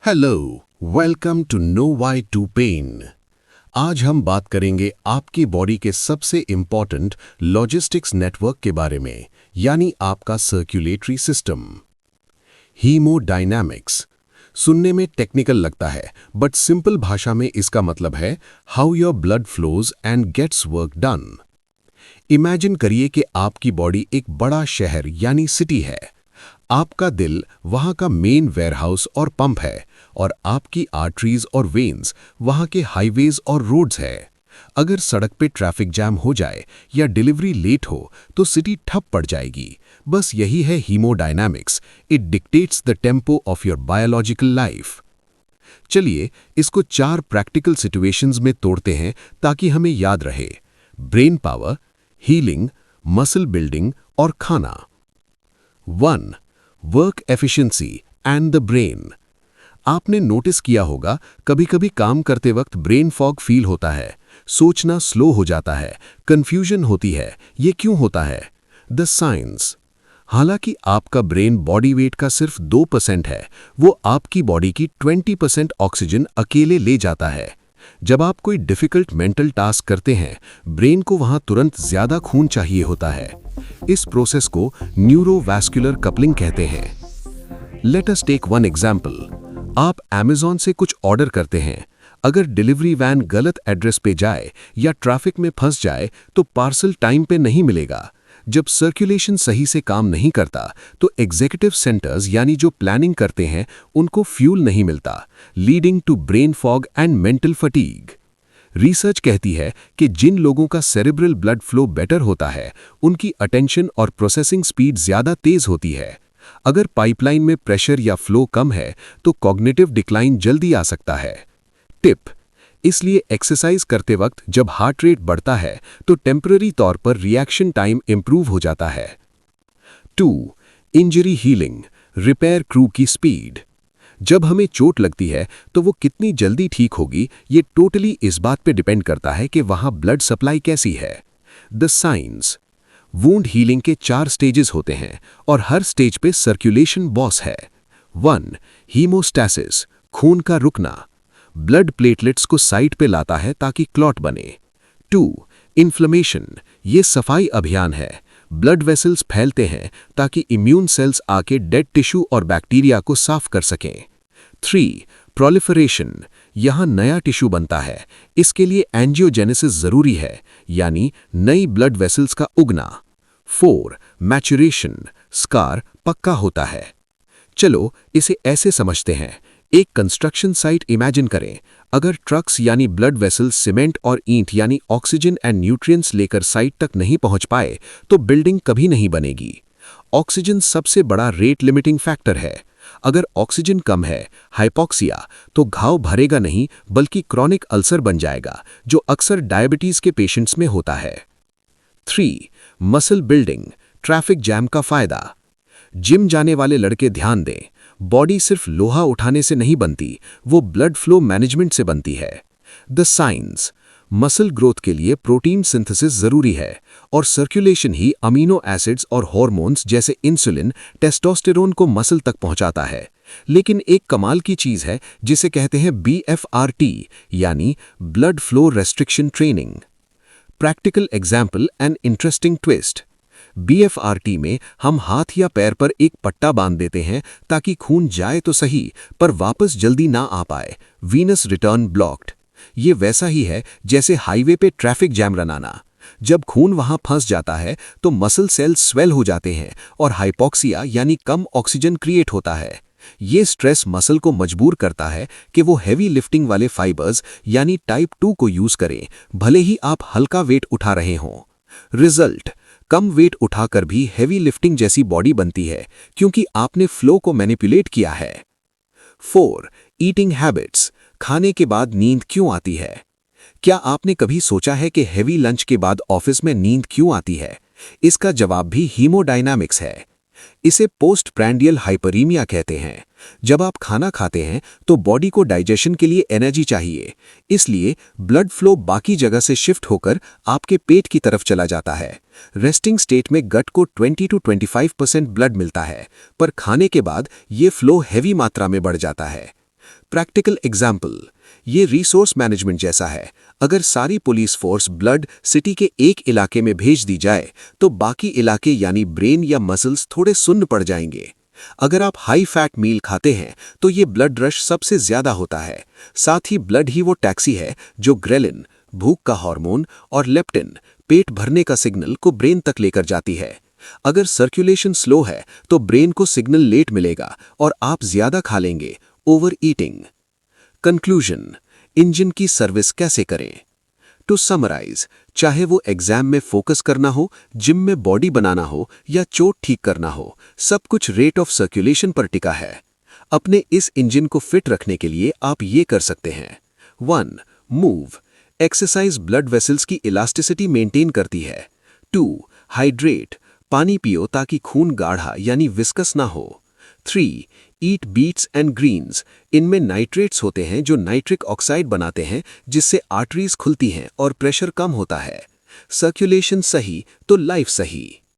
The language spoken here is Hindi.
Hello, welcome to no why to pain. आज हम बात करेंगे आपकी बॉडी के सबसे इम्पॉर्टेंट लॉजिस्टिक्स नेटवर्क के बारे में, यानी आपका सर्कुलेटरी सिस्टम। हीमोडायनामिक्स सुनने में टेक्निकल लगता है, बट सिंपल भाषा में इसका मतलब है how your blood flows and gets work done. Imagine करिए कि आपकी बॉडी एक बड़ा शहर यानी सिटी है। आपका दिल वहां का मेन वेयरहाउस और पंप है, और आपकी आर्टरीज और वेन्स वहां के हाईवेज और रोड्स है। अगर सड़क पे ट्रैफिक जैम हो जाए या डिलीवरी लेट हो तो सिटी ठप पड़ जाएगी। बस यही है haemodynamics. It dictates the tempo of your biological life. चलिए इसको 4 प्रैक्टिकल सिचुएशंस में तोड़ते हैं ताकि हमें याद रहे। Brain power, healing, muscle building और खाना। 1. Work efficiency and the brain. आपने नोटिस किया होगा, कभी कभी काम करते वक्त ब्रेन फॉग फील होता है, सोचना स्लो हो जाता है, कंफ्यूजन होती है। ये क्यों होता है? The science. हालांकि आपका ब्रेन बॉडी वेट का सिर्फ 2% है, वो आपकी बॉडी की 20% ऑक्सीजन अकेले ले जाता है। जब आप कोई डिफिकल्ट मेंटल टास्क करते हैं, ब्रेन को वहां तुरंत ज्यादा खून चाहिए होता है। इस प्रोसेस को न्यूरोवैस्कुलर कपलिंग कहते हैं। Let us take one example. आप Amazon से कुछ ऑर्डर करते हैं। अगर डिलीवरी वैन गलत एड्रेस पे जाए या ट्रैफिक में फंस जाए तो पार्सल टाइम पे नहीं मिलेगा। जब सर्कुलेशन सही से काम नहीं करता तो एग्जीक्यूटिव सेंटर्स यानी जो प्लानिंग करते हैं उनको फ्यूल नहीं मिलता, leading to brain fog and mental fatigue. Research कहती है कि जिन लोगों का सेरेब्रल ब्लड फ्लो बेटर होता है, उनकी अटेंशन और प्रोसेसिंग स्पीड ज्यादा तेज होती है। अगर पाइपलाइन में प्रेशर या फ्लो कम है तो कॉग्निटिव डिक्लाइन जल्दी आ सकता है। टिप: इसलिए एक्सरसाइज करते वक्त जब हार्ट रेट बढ़ता है तो टेम्पररी तौर पर रिएक्शन टाइम इंप्रूव हो जाता है। 2. इंजरी हीलिंग, रिपेयर क्रू की स्पीड। जब हमें चोट लगती है तो वो कितनी जल्दी ठीक होगी, ये टोटली इस बात पे डिपेंड करता है कि वहां ब्लड सप्लाई कैसी है। The science. वुंड हीलिंग के 4 स्टेजेस होते हैं और हर स्टेज पे सर्कुलेशन बॉस है। 1. हीमोस्टैसिस, खून का रुकना। ब्लड प्लेटलेट्स को साइड पे लाता है ताकि क्लॉट बने। 2. इन्फ्लेमेशन, ये सफाई अभियान है। ब्लड वेसल्स फैलते हैं ताकि इम्यून सेल्स आके डेड टिश्यू और बैक्टीरिया को साफ कर सकें। 3. प्रोलिफरेशन, यहां नया टिश्यू बनता है। इसके लिए एंजियोजेनेसिस जरूरी है, यानी नई ब्लड वेसल्स का उगना। 4. मैचुरेशन, स्कार पक्का होता है। चलो इसे ऐसे समझते हैं। एक कंस्ट्रक्शन साइट इमेजिन करें। अगर ट्रक्स यानी ब्लड वेसल्स सीमेंट और ईंट यानी ऑक्सीजन एंड न्यूट्रिएंट्स लेकर साइट तक नहीं पहुंच पाए तो बिल्डिंग कभी नहीं बनेगी। ऑक्सीजन सबसे बड़ा रेट लिमिटिंग फैक्टर है। अगर ऑक्सीजन कम है, हाइपोक्सिया, तो घाव भरेगा नहीं बल्कि क्रॉनिक अल्सर बन जाएगा, जो अक्सर डायबिटीज के पेशेंट्स में होता है। 3. मसल बिल्डिंग, ट्रैफिक जैम का फायदा। जिम जाने वाले लड़के ध्यान दें, बॉडी सिर्फ लोहा उठाने से नहीं बनती, वो ब्लड फ्लो मैनेजमेंट से बनती है। The science. मसल ग्रोथ के लिए प्रोटीन सिंथेसिस जरूरी है, और सर्कुलेशन ही अमीनो एसिड्स और हार्मोन्स जैसे इंसुलिन, टेस्टोस्टेरोन को मसल तक पहुंचाता है। लेकिन एक कमाल की चीज है जिसे कहते हैं BFRT, यानी blood flow restriction training. Practical example and interesting twist. BFRT में हम हाथ या पैर पर एक पट्टा बांध देते हैं ताकि खून जाए तो सही पर वापस जल्दी ना आ पाए। Venous return blocked. ये वैसा ही है जैसे हाईवे पे ट्रैफिक जैम बनाना। जब खून वहां फंस जाता है तो मसल सेल्स स्वेल हो जाते हैं और हाइपोक्सिया यानी कम ऑक्सीजन क्रिएट होता है। ये स्ट्रेस मसल को मजबूर करता है कि वो हैवी लिफ्टिंग वाले फाइबर्स यानी टाइप 2 को यूज करें, भले ही आप हल्का वेट उठा रहे हों। रिजल्ट: कम वेट उठाकर भी हैवी लिफ्टिंग जैसी बॉडी बनती है क्योंकि आपने फ्लो को मैनिपुलेट किया है। 4. ईटिंग हैबिट्स, खाने के बाद नींद क्यों आती है? क्या आपने कभी सोचा है कि हैवी लंच के बाद ऑफिस में नींद क्यों आती है? इसका जवाब भी हीमोडायनामिक्स है। इसे पोस्ट प्रैंडियल हाइपरीमिया कहते हैं। जब आप खाना खाते हैं तो बॉडी को डाइजेशन के लिए एनर्जी चाहिए, इसलिए ब्लड फ्लो बाकी जगह से शिफ्ट होकर आपके पेट की तरफ चला जाता है। रेस्टिंग स्टेट में गट को 20 to 25% ब्लड मिलता है, पर खाने के बाद ये फ्लो हैवी मात्रा में बढ़ जाता है। प्रैक्टिकल एग्जाम्पल, ये रिसोर्स मैनेजमेंट जैसा है। अगर सारी पुलिस फोर्स ब्लड सिटी के एक इलाके में भेज दी जाए तो बाकी इलाके यानी ब्रेन या मसल्स थोड़े सुन्न पड़ जाएंगे। अगर आप हाई फैट मील खाते हैं तो ये ब्लड रश सबसे ज्यादा होता है। साथ ही ब्लड ही वो टैक्सी है जो ग्रेलिन, भूख का हार्मोन, और लेप्टिन, पेट भरने का सिग्नल, को ब्रेन तक लेकर जाती है। अगर सर्कुलेशन स्लो है तो ब्रेन को सिग्नल लेट मिलेगा और आप ज्यादा खा लेंगे, ओवर ईटिंग। कंक्लूजन, इंजन की सर्विस कैसे करें? टू समराइज, चाहे वो एग्जाम में फोकस करना हो, जिम में बॉडी बनाना हो या चोट ठीक करना हो, सब कुछ रेट ऑफ सर्कुलेशन पर टिका है। अपने इस इंजन को फिट रखने के लिए आप ये कर सकते हैं। 1. मूव, एक्सरसाइज ब्लड वेसल्स की इलास्टिसिटी मेंटेन करती है। 2. हाइड्रेट, पानी पियो ताकि खून गाढ़ा यानी विस्कस ना हो। 3. ईट बीट्स एंड ग्रीन्स, इनमें नाइट्रेट्स होते हैं जो नाइट्रिक ऑक्साइड बनाते हैं जिससे आर्टरीज खुलती हैं और प्रेशर कम होता है। सर्कुलेशन सही तो लाइफ सही।